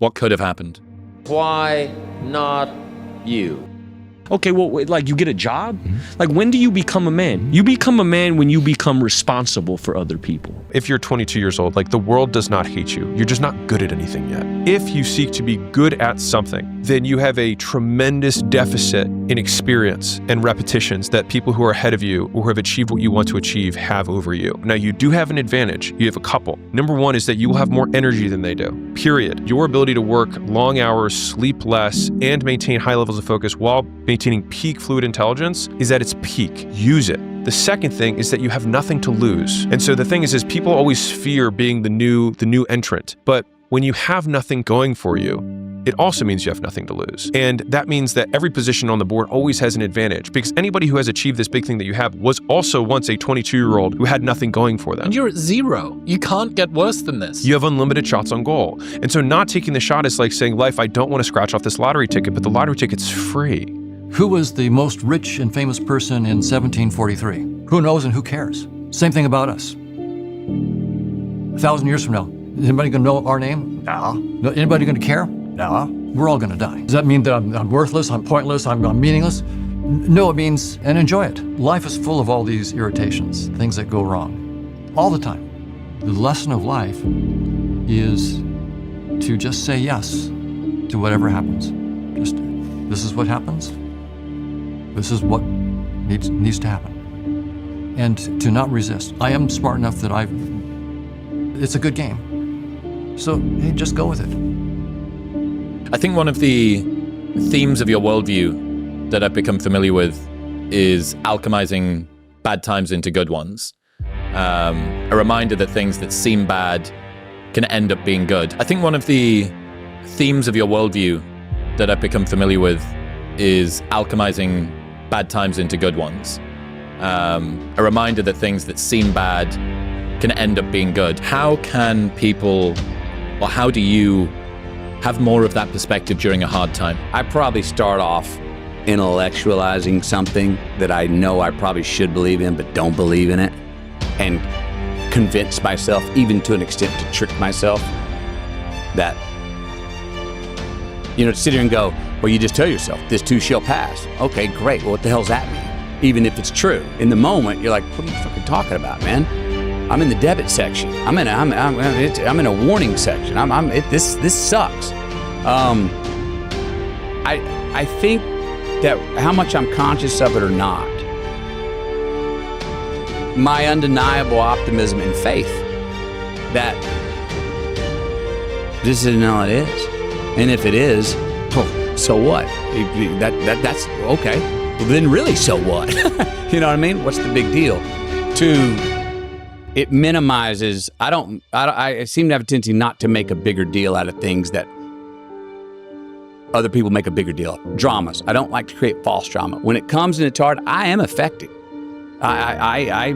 What could have happened? Why not you? Okay, well, like you get a job? Like when do you become a man? You become a man when you become responsible for other people. If you're 22 years old, like the world does not hate you. You're just not good at anything yet. If you seek to be good at something, then you have a tremendous deficit in experience and repetitions that people who are ahead of you or who have achieved what you want to achieve have over you. Now, you do have an advantage. You have a couple. Number one is that you will have more energy than they do, period. Your ability to work long hours, sleep less, and maintain high levels of focus while maintaining peak fluid intelligence is at its peak. Use it. The second thing is that you have nothing to lose. And so the thing is people always fear being the new entrant. But when you have nothing going for you, it also means you have nothing to lose. And that means that every position on the board always has an advantage, because anybody who has achieved this big thing that you have was also once a 22-year-old who had nothing going for them. And you're at 0. You can't get worse than this. You have unlimited shots on goal. And so not taking the shot is like saying, life, I don't want to scratch off this lottery ticket, but the lottery ticket's free. Who was the most rich and famous person in 1743? Who knows and who cares? Same thing about us. 1,000 years from now, is anybody going to know our name? No. Anybody going to care? No. We're all going to die. Does that mean that I'm worthless, I'm pointless, I'm meaningless? No, it means, and enjoy it. Life is full of all these irritations, things that go wrong, all the time. The lesson of life is to just say yes to whatever happens. Just, this is what happens. This is what needs to happen. And to not resist. I am smart enough that it's a good game. So, hey, just go with it. I think one of the themes of your worldview that I've become familiar with is alchemizing bad times into good ones. A reminder that things that seem bad can end up being good. I think one of the themes of your worldview that I've become familiar with is alchemizing bad times into good ones. A reminder that things that seem bad can end up being good. How can people, or how do you have more of that perspective during a hard time? I probably start off intellectualizing something that I know I probably should believe in but don't believe in it, and convince myself, even to an extent to trick myself, that, to sit here and go, well, you just tell yourself, this too shall pass. Okay, great. Well, what the hell's that mean? Even if it's true. In the moment, you're like, what are you fucking talking about, man? I'm in the debit section. I'm in a warning section. This sucks. I think that how much I'm conscious of it or not, my undeniable optimism and faith that this isn't all it is. And if it is, so what? That's okay. Well, then really, so what? You know what I mean? What's the big deal? It minimizes. I seem to have a tendency not to make a bigger deal out of things that other people make a bigger deal of. Dramas. I don't like to create false drama. When it comes and it's hard, I am affected. I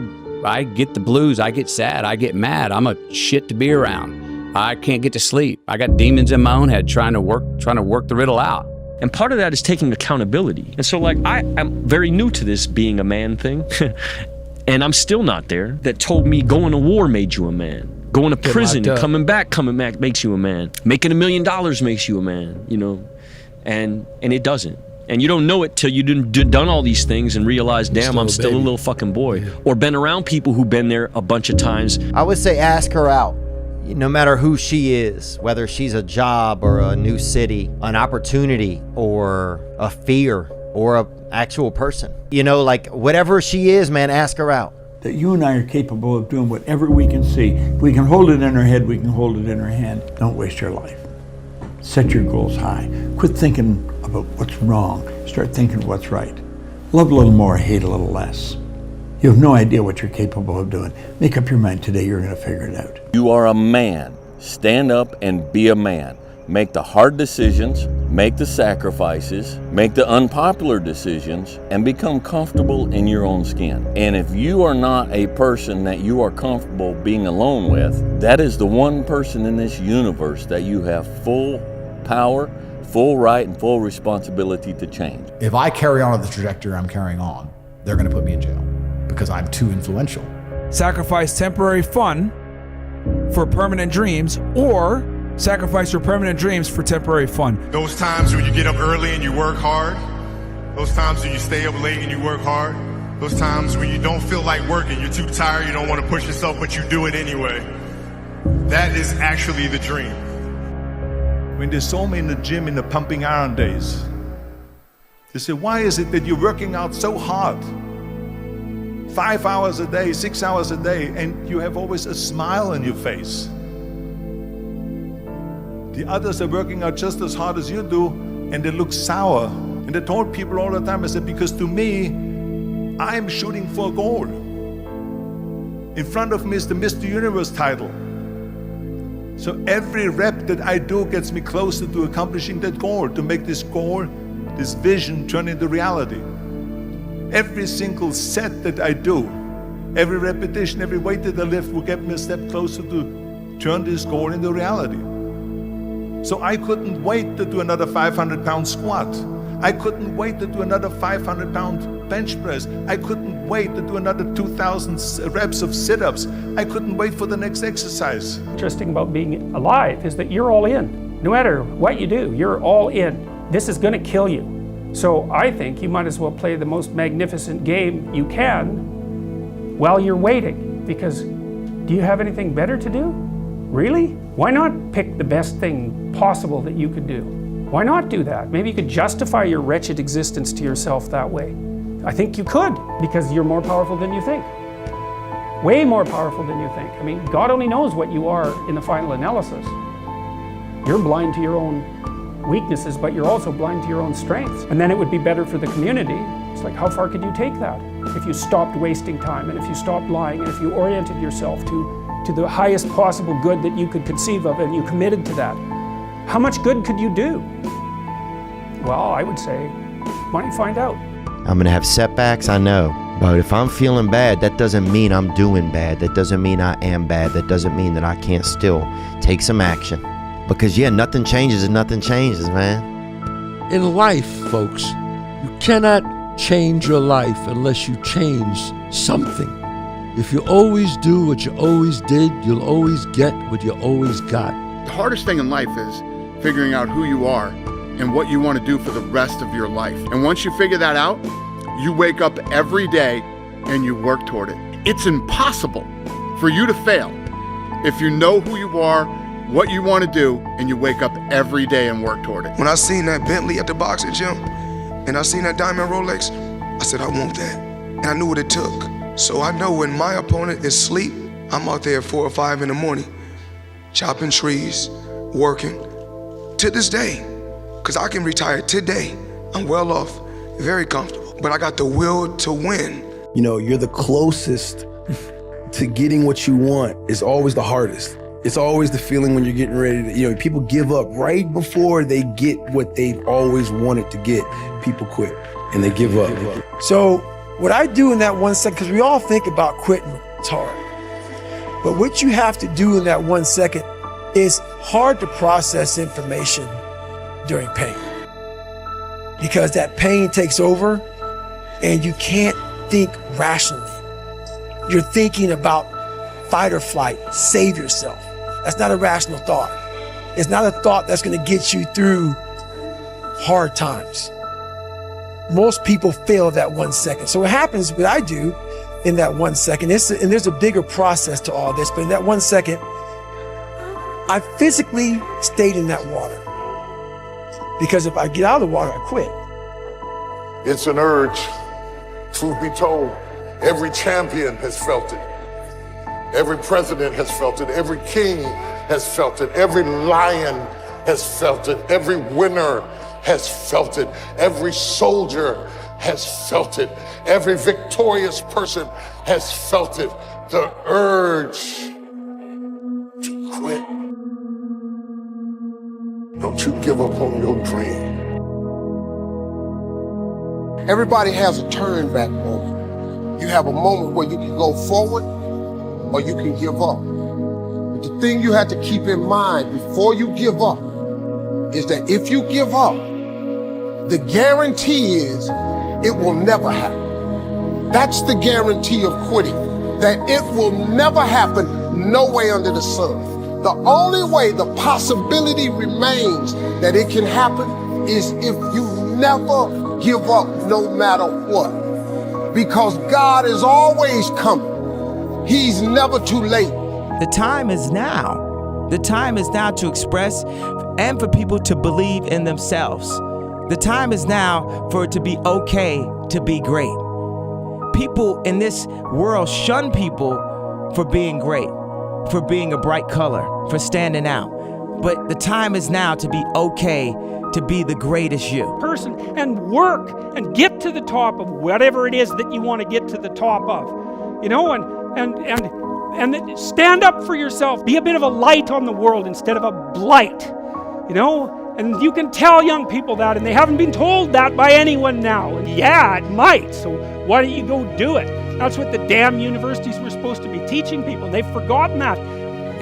get the blues. I get sad. I get mad. I'm a shit to be around. I can't get to sleep. I got demons in my own head trying to work the riddle out. And part of that is taking accountability. And so like, I'm very new to this being a man thing. And I'm still not there. That told me going to war made you a man. Going to prison and coming back makes you a man. Making $1 million makes you a man, and it doesn't. And you don't know it till you've done all these things and realize, damn, I'm still a little fucking boy. Yeah. Or been around people who've been there a bunch of times. I would say ask her out. No matter who she is, whether she's a job or a new city, an opportunity or a fear or an actual person. Like whatever she is, man, ask her out. That you and I are capable of doing whatever we can see. If we can hold it in our head, we can hold it in our hand. Don't waste your life. Set your goals high. Quit thinking about what's wrong. Start thinking what's right. Love a little more, hate a little less. You have no idea what you're capable of doing. Make up your mind today, you're going to figure it out. You are a man. Stand up and be a man. Make the hard decisions, make the sacrifices, make the unpopular decisions, and become comfortable in your own skin. And if you are not a person that you are comfortable being alone with, that is the one person in this universe that you have full power, full right, and full responsibility to change. If I carry on at the trajectory I'm carrying on, they're going to put me in jail because I'm too influential. Sacrifice temporary fun for permanent dreams, or Sacrifice your permanent dreams for temporary fun. Those times when you get up early and you work hard. Those times when you stay up late and you work hard. Those times when you don't feel like working, you're too tired, you don't want to push yourself, but you do it anyway. That is actually the dream. When they saw me in the gym in the pumping iron days, they said, why is it that you're working out so hard? 5 hours a day, 6 hours a day, and you have always a smile on your face. The others are working out just as hard as you do, and they look sour. And I told people all the time, I said, because to me, I'm shooting for a goal. In front of me is the Mr. Universe title. So every rep that I do gets me closer to accomplishing that goal, to make this goal, this vision turn into reality. Every single set that I do, every repetition, every weight that I lift will get me a step closer to turn this goal into reality. So I couldn't wait to do another 500-pound squat. I couldn't wait to do another 500-pound bench press. I couldn't wait to do another 2,000 reps of sit-ups. I couldn't wait for the next exercise. Interesting about being alive is that you're all in. No matter what you do, you're all in. This is gonna kill you. So I think you might as well play the most magnificent game you can while you're waiting. Because do you have anything better to do? Really? Why not pick the best thing possible that you could do? Why not do that? Maybe you could justify your wretched existence to yourself that way. I think you could, because you're more powerful than you think. Way more powerful than you think. I mean, God only knows what you are in the final analysis. You're blind to your own weaknesses, but you're also blind to your own strengths. And then it would be better for the community. It's like, how far could you take that? If you stopped wasting time, and if you stopped lying, and if you oriented yourself to the highest possible good that you could conceive of, and you committed to that, how much good could you do? Well, I would say, why don't you find out? I'm gonna have setbacks, I know. But if I'm feeling bad, that doesn't mean I'm doing bad. That doesn't mean I am bad. That doesn't mean that I can't still take some action. Because yeah, nothing changes and nothing changes, man. In life, folks, you cannot change your life unless you change something. If you always do what you always did, you'll always get what you always got. The hardest thing in life is figuring out who you are and what you want to do for the rest of your life. And once you figure that out, you wake up every day and you work toward it. It's impossible for you to fail if you know who you are, what you want to do, and you wake up every day and work toward it. When I seen that Bentley at the boxing gym and I seen that diamond Rolex, I said, I want that. And I knew what it took. So I know when my opponent is asleep, I'm out there at 4 or 5 in the morning, chopping trees, working, to this day. Because I can retire today. I'm well off, very comfortable, but I got the will to win. You know, you're the closest to getting what you want. It's always the hardest. It's always the feeling when you're getting ready to, you know, people give up right before they get what they've always wanted to get. People quit and they give up. So what I do in that 1 second, because we all think about quitting, it's hard. But what you have to do in that 1 second is hard to process information during pain. Because that pain takes over and you can't think rationally. You're thinking about fight or flight, save yourself. That's not a rational thought. It's not a thought that's gonna get you through hard times. Most people fail that 1 second. So what happens, what I do in that 1 second, and there's a bigger process to all this, but in that 1 second, I physically stayed in that water. Because if I get out of the water, I quit. It's an urge. Truth be told, every champion has felt it. Every president has felt it. Every king has felt it. Every lion has felt it. Every winner has felt it. Every soldier has felt it. Every victorious person has felt it. The urge to quit. Don't you give up on your dream. Everybody has a turn back moment. You have a moment where you can go forward or you can give up. But the thing you have to keep in mind before you give up is that if you give up, the guarantee is it will never happen. That's the guarantee of quitting, that it will never happen, no way under the sun. The only way the possibility remains that it can happen is if you never give up no matter what. Because God is always coming. He's never too late. The time is now. The time is now to express and for people to believe in themselves. The time is now for it to be okay to be great. People in this world shun people for being great, for being a bright color, for standing out. But the time is now to be okay to be the greatest you. Person and work and get to the top of whatever it is that you want to get to the top of. You know, and stand up for yourself. Be a bit of a light on the world instead of a blight. You know, and you can tell young people that, and they haven't been told that by anyone now. And yeah, it might, so why don't you go do it? That's what the damn universities were supposed to be teaching people. They've forgotten that.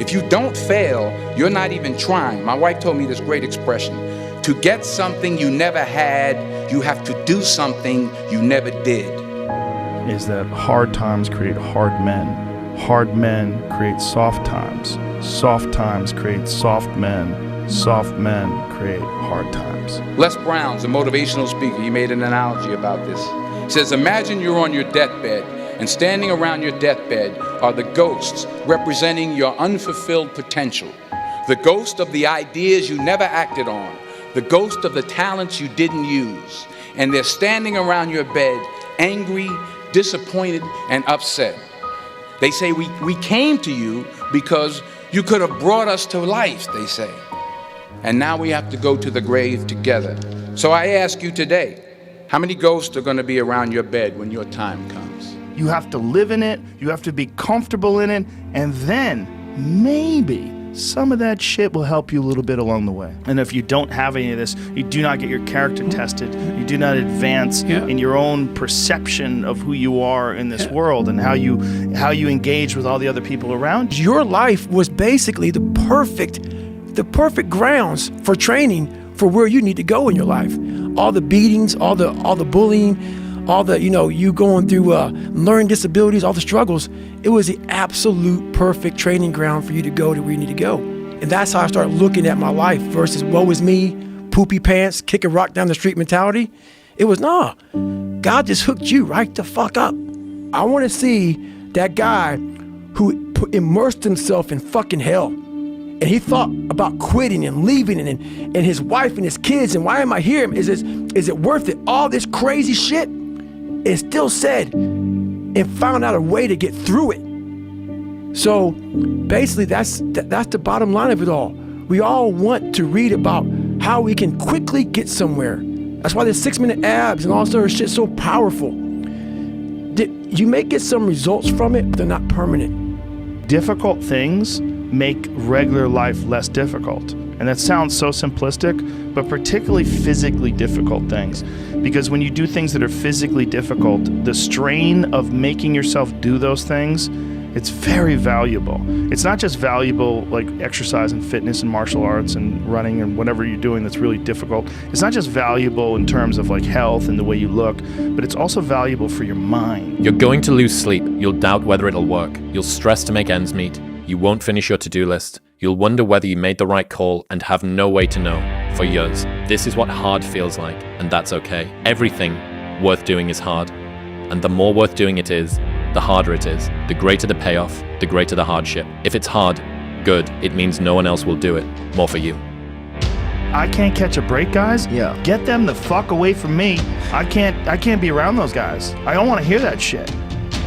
If you don't fail, you're not even trying. My wife told me this great expression. To get something you never had, you have to do something you never did. Is that hard times create hard men. Hard men create soft times. Soft times create soft men. Soft men create hard times. Les Brown's a motivational speaker. He made an analogy about this. He says, imagine you're on your deathbed, and standing around your deathbed are the ghosts representing your unfulfilled potential. The ghost of the ideas you never acted on. The ghost of the talents you didn't use. And they're standing around your bed, angry, disappointed, and upset. They say, we came to you because you could have brought us to life, they say. And now we have to go to the grave together. So I ask you today, how many ghosts are going to be around your bed when your time comes? You have to live in it, you have to be comfortable in it, and then maybe some of that shit will help you a little bit along the way. And if you don't have any of this, you do not get your character tested, you do not advance in your own perception of who you are in this world and how you engage with all the other people around you. Your life was basically the perfect grounds for training for where you need to go in your life. All the beatings, all the bullying, all the, you going through learning disabilities, all the struggles, it was the absolute perfect training ground for you to go to where you need to go. And that's how I started looking at my life versus woe is me, poopy pants, kick a rock down the street mentality. It was, God just hooked you right the fuck up. I want to see that guy who immersed himself in fucking hell. And he thought about quitting and leaving and his wife and his kids. And why am I here? Is it worth it? All this crazy shit. And still said and found out a way to get through it. So basically that's the bottom line of it all. We all want to read about how we can quickly get somewhere. That's why the 6-minute abs and all sort of shit so powerful. You may get some results from it, but they're not permanent. Difficult things make regular life less difficult. And that sounds so simplistic, but particularly physically difficult things. Because when you do things that are physically difficult, the strain of making yourself do those things, it's very valuable. It's not just valuable like exercise and fitness and martial arts and running and whatever you're doing that's really difficult. It's not just valuable in terms of like health and the way you look, but it's also valuable for your mind. You're going to lose sleep. You'll doubt whether it'll work. You'll stress to make ends meet. You won't finish your to-do list. You'll wonder whether you made the right call and have no way to know for years. This is what hard feels like, and that's okay. Everything worth doing is hard, and the more worth doing it is, the harder it is. The greater the payoff, the greater the hardship. If it's hard, good. It means no one else will do it. More for you. I can't catch a break, guys. Yeah. Get them the fuck away from me. I can't be around those guys. I don't want to hear that shit.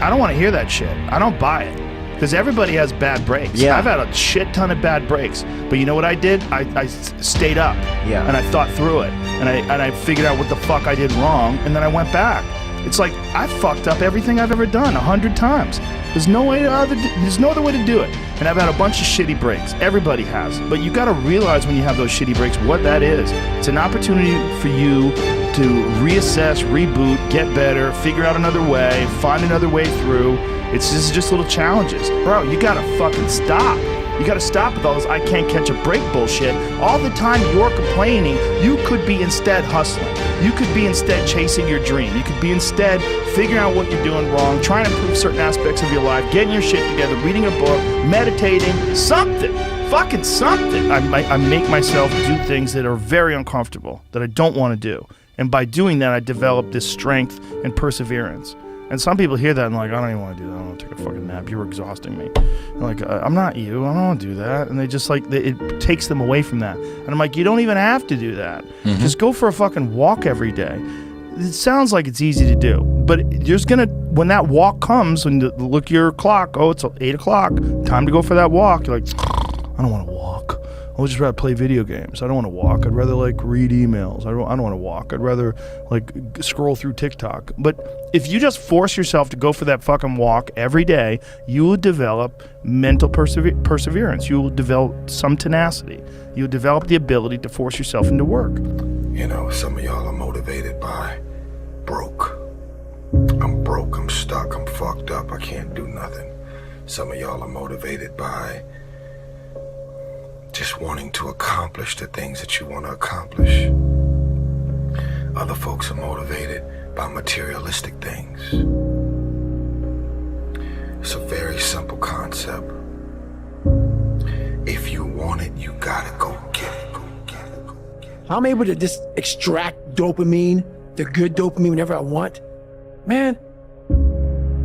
I don't want to hear that shit. I don't buy it. Because everybody has bad breaks. Yeah. I've had a shit ton of bad breaks. But you know what I did? I stayed up. Yeah. And I thought through it. And I figured out what the fuck I did wrong. And then I went back. It's like I fucked up everything I've ever done 100 times. There's no other way to do it. And I've had a bunch of shitty breaks. Everybody has. But you got to realize when you have those shitty breaks what that is. It's an opportunity for you to reassess, reboot, get better, figure out another way, find another way through. This is just little challenges. Bro, you gotta fucking stop. You gotta stop with all this I can't catch a break bullshit. All the time you're complaining, you could be instead hustling. You could be instead chasing your dream. You could be instead figuring out what you're doing wrong, trying to improve certain aspects of your life, getting your shit together, reading a book, meditating, something. fucking something. I make myself do things that are very uncomfortable, that I don't want to do. And by doing that, I develop this strength and perseverance. And some people hear that and like, I don't even want to do that. I don't want to take a fucking nap. You're exhausting me. And like, I'm not you. I don't want to do that. And they just like, it takes them away from that. And I'm like, you don't even have to do that. Mm-hmm. Just go for a fucking walk every day. It sounds like it's easy to do, but there's when that walk comes, when you look at your clock, oh, it's 8 o'clock, time to go for that walk. You're like, I don't want to walk. I would just rather play video games. I don't want to walk. I'd rather like read emails. I don't want to walk. I'd rather like scroll through TikTok. But if you just force yourself to go for that fucking walk every day, you will develop mental perseverance. You will develop some tenacity. You'll develop the ability to force yourself into work. You know, some of y'all are motivated by broke. I'm broke, I'm stuck, I'm fucked up, I can't do nothing. Some of y'all are motivated by just wanting to accomplish the things that you want to accomplish. Other folks are motivated by materialistic things. It's a very simple concept. If you want it, you gotta go get it. I'm able to just extract dopamine, the good dopamine, whenever I want. Man,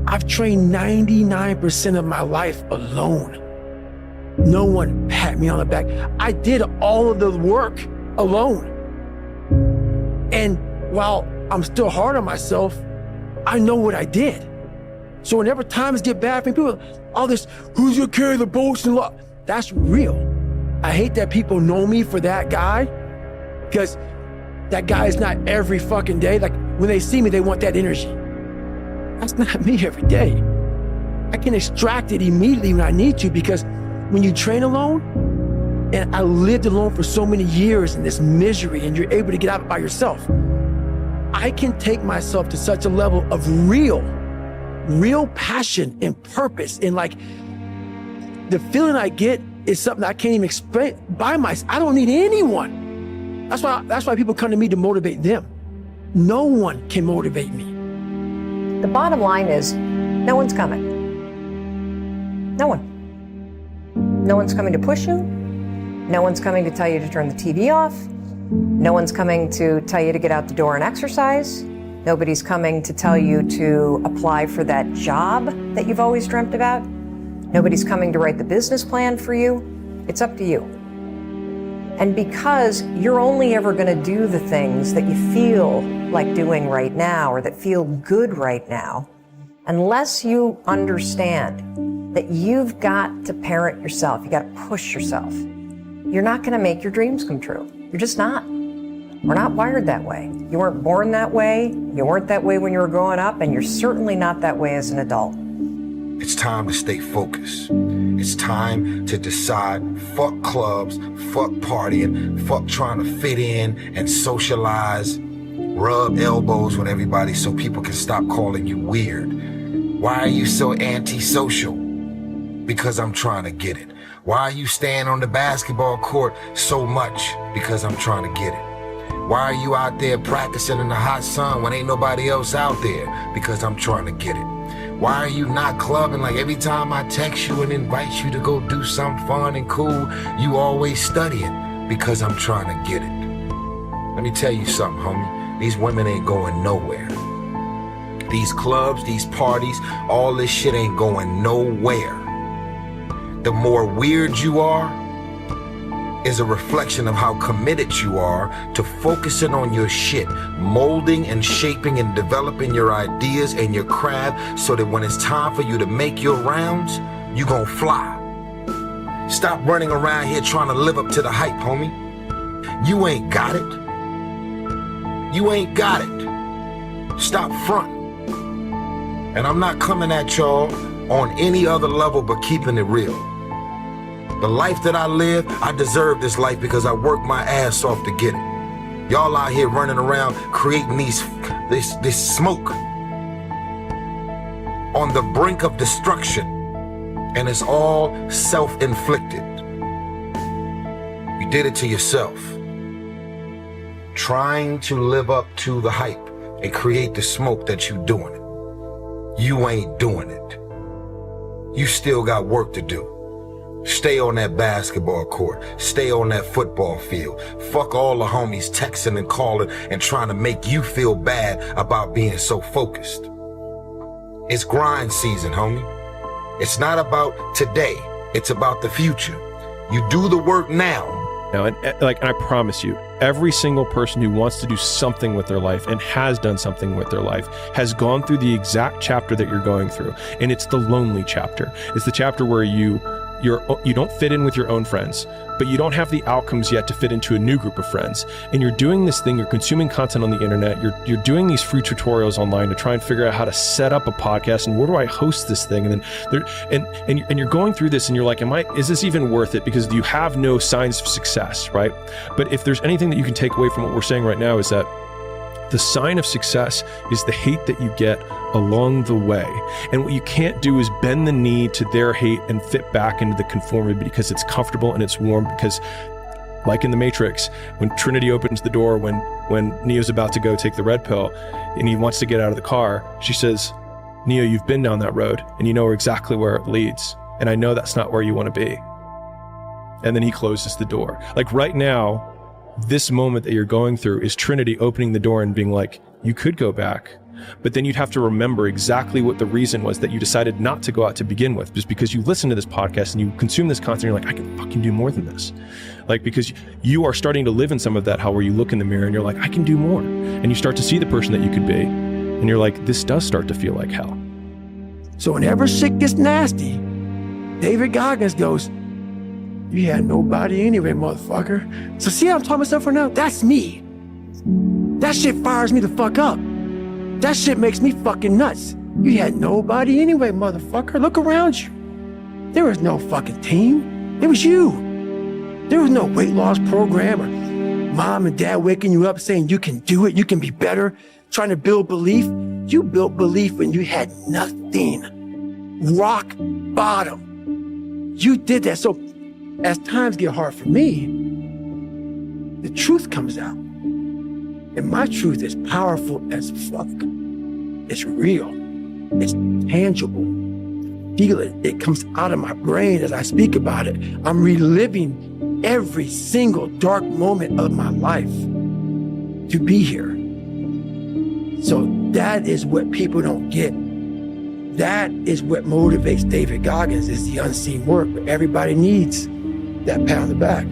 I've trained 99% of my life alone. No one pat me on the back. I did all of the work alone. And while I'm still hard on myself, I know what I did. So whenever times get bad for me, people, all this, who's gonna carry the boats and love? That's real. I hate that people know me for that guy, because that guy is not every fucking day. Like when they see me, they want that energy. That's not me every day. I can extract it immediately when I need to, because when you train alone, and I lived alone for so many years in this misery, and you're able to get out by yourself, I can take myself to such a level of real passion and purpose. And like the feeling I get is something I can't even explain by myself. I don't need anyone. That's why people come to me to motivate them. No one can motivate me. The bottom line is, no one's coming. No one. No one's coming to push you. No one's coming to tell you to turn the TV off. No one's coming to tell you to get out the door and exercise. Nobody's coming to tell you to apply for that job that you've always dreamt about. Nobody's coming to write the business plan for you. It's up to you. And because you're only ever going to do the things that you feel like doing right now, or that feel good right now, unless you understand that you've got to parent yourself, you got to push yourself, you're not going to make your dreams come true. You're just not. We're not wired that way. You weren't born that way. You weren't that way when you were growing up, and you're certainly not that way as an adult. It's time to stay focused. It's time to decide, fuck clubs, fuck partying, fuck trying to fit in and socialize, rub elbows with everybody so people can stop calling you weird. Why are you so antisocial? Because I'm trying to get it. Why are you staying on the basketball court so much? Because I'm trying to get it. Why are you out there practicing in the hot sun when ain't nobody else out there? Because I'm trying to get it. Why are you not clubbing? Like every time I text you and invite you to go do something fun and cool, you always studying. Because I'm trying to get it. Let me tell you something, homie. These women ain't going nowhere. These clubs, these parties, all this shit ain't going nowhere. The more weird you are is a reflection of how committed you are to focusing on your shit, molding and shaping and developing your ideas and your craft so that when it's time for you to make your rounds, you gon' fly. Stop running around here trying to live up to the hype, homie. You ain't got it. You ain't got it. Stop fronting. And I'm not coming at y'all on any other level but keeping it real. The life that I live, I deserve this life because I worked my ass off to get it. Y'all out here running around creating this smoke on the brink of destruction, and it's all self-inflicted. You did it to yourself. Trying to live up to the hype and create the smoke that you doing it. You ain't doing it. You still got work to do. Stay on that basketball court. Stay on that football field. Fuck all the homies texting and calling and trying to make you feel bad about being so focused. It's grind season, homie. It's not about today. It's about the future. You do the work now. And I promise you, every single person who wants to do something with their life and has done something with their life has gone through the exact chapter that you're going through. And it's the lonely chapter. It's the chapter where you don't fit in with your own friends, but you don't have the outcomes yet to fit into a new group of friends. And you're doing this thing, you're consuming content on the internet, you're doing these free tutorials online to try and figure out how to set up a podcast and where do I host this thing? And then you're going through this and you're like, is this even worth it? Because you have no signs of success, right? But if there's anything that you can take away from what we're saying right now is that the sign of success is the hate that you get along the way. And what you can't do is bend the knee to their hate and fit back into the conformity because it's comfortable and it's warm. Because like in the Matrix, when Trinity opens the door, when Neo's about to go take the red pill and he wants to get out of the car, she says, Neo, you've been down that road and you know exactly where it leads. And I know that's not where you want to be. And then he closes the door. Like right now, this moment that you're going through is Trinity opening the door and being like, you could go back, but then you'd have to remember exactly what the reason was that you decided not to go out to begin with, just because you listen to this podcast and you consume this content, you're like, I can fucking do more than this. Like, because you are starting to live in some of that hell where you look in the mirror and you're like, I can do more. And you start to see the person that you could be. And you're like, this does start to feel like hell. So whenever shit gets nasty, David Goggins goes, you had nobody anyway, motherfucker. So see how I'm talking myself right now? That's me. That shit fires me the fuck up. That shit makes me fucking nuts. You had nobody anyway, motherfucker. Look around you. There was no fucking team. It was you. There was no weight loss program or mom and dad waking you up saying you can do it, you can be better, trying to build belief. You built belief when you had nothing. Rock bottom. You did that. So as times get hard for me, the truth comes out. And my truth is powerful as fuck. It's real. It's tangible. Feel it. It comes out of my brain as I speak about it. I'm reliving every single dark moment of my life to be here. So that is what people don't get. That is what motivates David Goggins, is the unseen work. But everybody needs that pat on the back.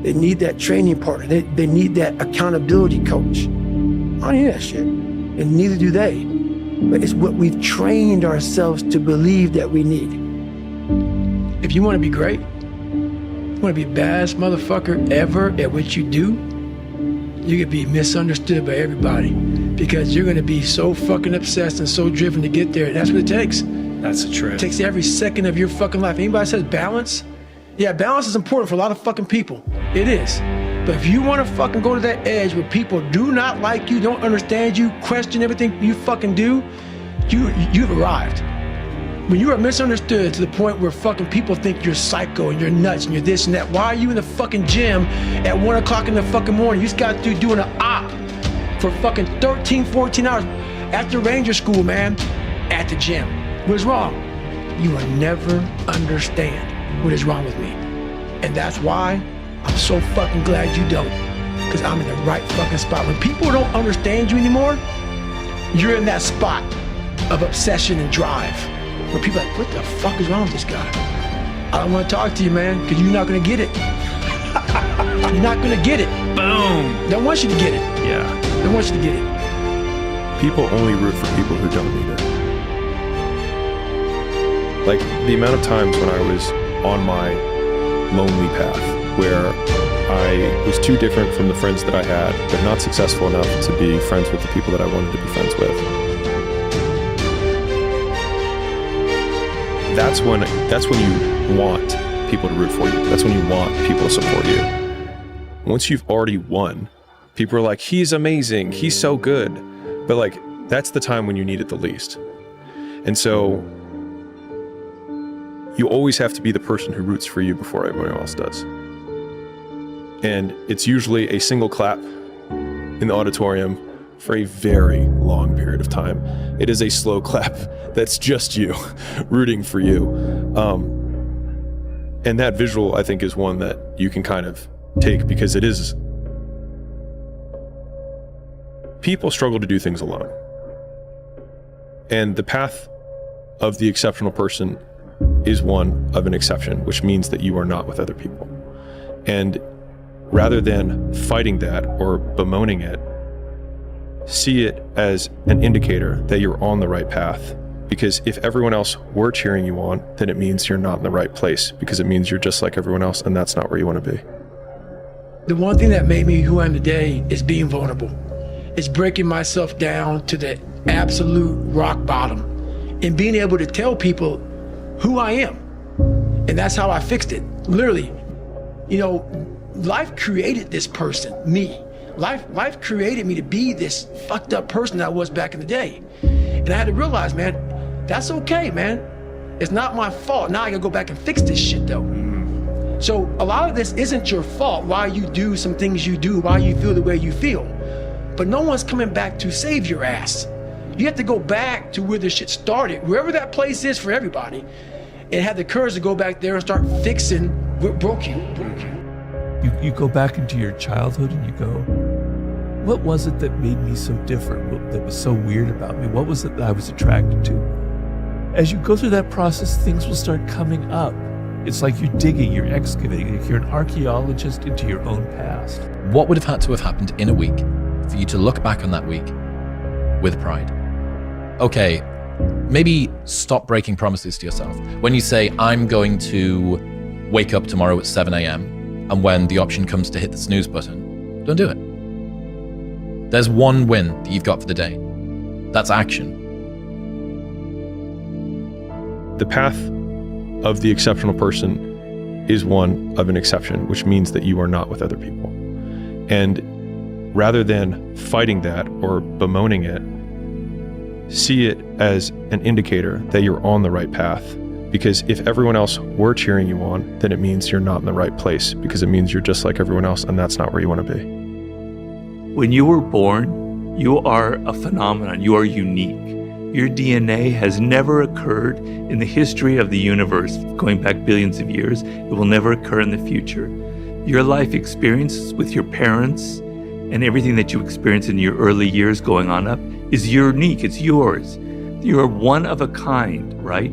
They need that training partner. They need that accountability coach. I don't need that shit. And neither do they. But it's what we've trained ourselves to believe that we need. If you want to be great, you want to be the baddest motherfucker ever at what you do, you're going to be misunderstood by everybody because you're going to be so fucking obsessed and so driven to get there. That's what it takes. That's a trip. It takes every second of your fucking life. Anybody says balance? Yeah, balance is important for a lot of fucking people. It is. But if you want to fucking go to that edge where people do not like you, don't understand you, question everything you fucking do, you've arrived. When you are misunderstood to the point where fucking people think you're psycho and you're nuts and you're this and that, why are you in the fucking gym at 1 o'clock in the fucking morning? You just got through doing an op for fucking 13, 14 hours after Ranger School, man, at the gym. What is wrong? You will never understand what is wrong with me. And that's why I'm so fucking glad you don't. Because I'm in the right fucking spot. When people don't understand you anymore, you're in that spot of obsession and drive. Where people are like, what the fuck is wrong with this guy? I don't want to talk to you, man, because you're not going to get it. You're not going to get it. Boom. They don't want you to get it. Yeah. They don't want you to get it. People only root for people who don't need it. Like the amount of times when I was on my lonely path where I was too different from the friends that I had, but not successful enough to be friends with the people that I wanted to be friends with. That's when you want people to root for you. That's when you want people to support you. Once you've already won, people are like, he's amazing, he's so good. But like, that's the time when you need it the least. And so you always have to be the person who roots for you before everyone else does. And it's usually a single clap in the auditorium for a very long period of time. It is a slow clap that's just you rooting for you. And that visual, I think, is one that you can kind of take, because it is, people struggle to do things alone. And the path of the exceptional person is one of an exception, which means that you are not with other people. And rather than fighting that or bemoaning it, see it as an indicator that you're on the right path. Because if everyone else were cheering you on, then it means you're not in the right place, because it means you're just like everyone else, and that's not where you want to be. The one thing that made me who I am today is being vulnerable. It's breaking myself down to the absolute rock bottom and being able to tell people who I am. And that's how I fixed it. Literally, you know, life created this person, me. Life created me to be this fucked up person that I was back in the day. And I had to realize, man, that's okay, man. It's not my fault. Now I gotta go back and fix this shit though. So a lot of this isn't your fault, why you do some things you do, why you feel the way you feel. But no one's coming back to save your ass. You have to go back to where the shit started, wherever that place is for everybody, and have the courage to go back there and start fixing what broke you. You go back into your childhood and you go, what was it that made me so different, that was so weird about me? What was it that I was attracted to? As you go through that process, things will start coming up. It's like you're digging, you're excavating, you're an archaeologist into your own past. What would have had to have happened in a week for you to look back on that week with pride? Okay, maybe stop breaking promises to yourself. When you say, I'm going to wake up tomorrow at 7 a.m., and when the option comes to hit the snooze button, don't do it. There's one win that you've got for the day. That's action. The path of the exceptional person is one of an exception, which means that you are not with other people. And rather than fighting that or bemoaning it, see it as an indicator that you're on the right path. Because if everyone else were cheering you on, then it means you're not in the right place, because it means you're just like everyone else, and that's not where you want to be. When you were born, you are a phenomenon. You are unique. Your DNA has never occurred in the history of the universe, going back billions of years. It will never occur in the future. Your life experiences with your parents and everything that you experience in your early years going on up is unique. It's yours. You're one of a kind, right?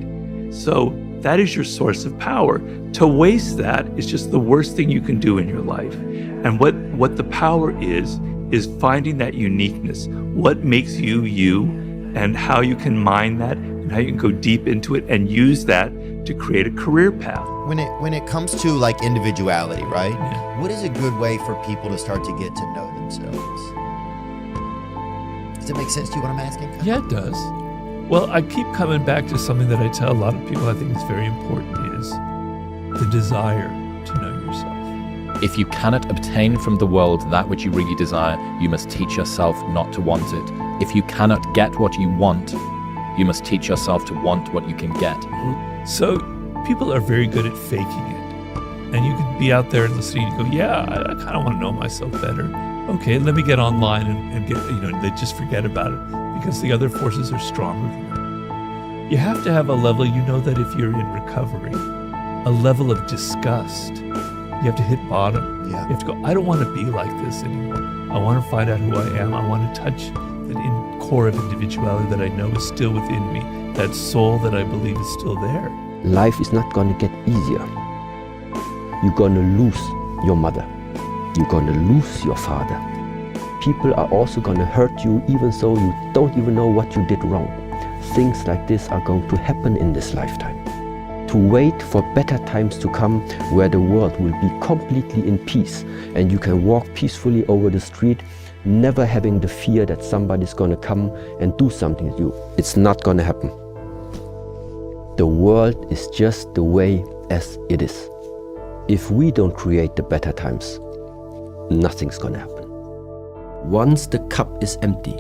So that is your source of power. To waste that is just the worst thing you can do in your life. And what the power is finding that uniqueness. What makes you you, and how you can mine that, and how you can go deep into it and use that to create a career path. When it comes to like individuality, right? Yeah. What is a good way for people to start to get to know themselves? Does it make sense to you what I'm asking? Yeah, it does. Well, I keep coming back to something that I tell a lot of people I think is very important, is the desire to know yourself. If you cannot obtain from the world that which you really desire, you must teach yourself not to want it. If you cannot get what you want, you must teach yourself to want what you can get. So people are very good at faking it. And you can be out there listening and go, yeah, I kind of want to know myself better. Okay, let me get online and get, they just forget about it because the other forces are stronger than them. You have to have a level, that if you're in recovery, a level of disgust. You have to hit bottom. Yeah. You have to go, I don't want to be like this anymore. I want to find out who I am. I want to touch that core of individuality that I know is still within me, that soul that I believe is still there. Life is not going to get easier. You're going to lose your mother. You're going to lose your father. People are also going to hurt you even though you don't even know what you did wrong. Things like this are going to happen in this lifetime. To wait for better times to come where the world will be completely in peace and you can walk peacefully over the street, never having the fear that somebody's going to come and do something to you. It's not going to happen. The world is just the way as it is. If we don't create the better times, nothing's going to happen. Once the cup is empty,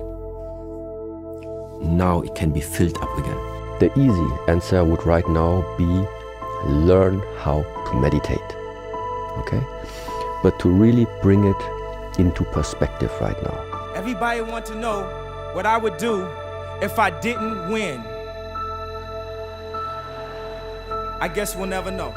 now it can be filled up again. The easy answer would right now be learn how to meditate, okay? But to really bring it into perspective right now. Everybody wants to know what I would do if I didn't win. I guess we'll never know.